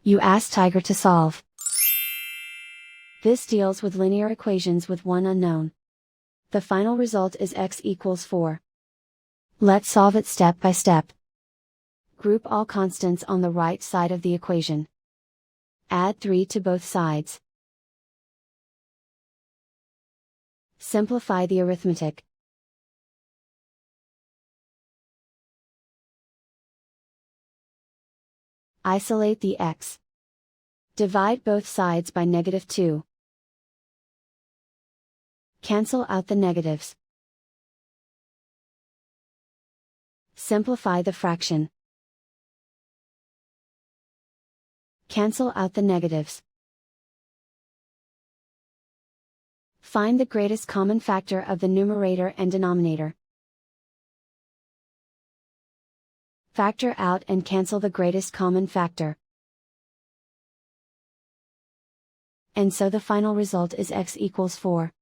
You ask Tiger to solve. This deals with linear equations with one unknown. The final result is x equals 4. Let's solve it step by step. Group all constants on the right side of the equation. Add 3 to both sides. Simplify the arithmetic. Isolate the x. Divide both sides by -2. Cancel out the negatives. Simplify the fraction. Cancel out the negatives. Find the greatest common factor of the numerator and denominator. Factor out and cancel the greatest common factor. And so the final result is x equals 4.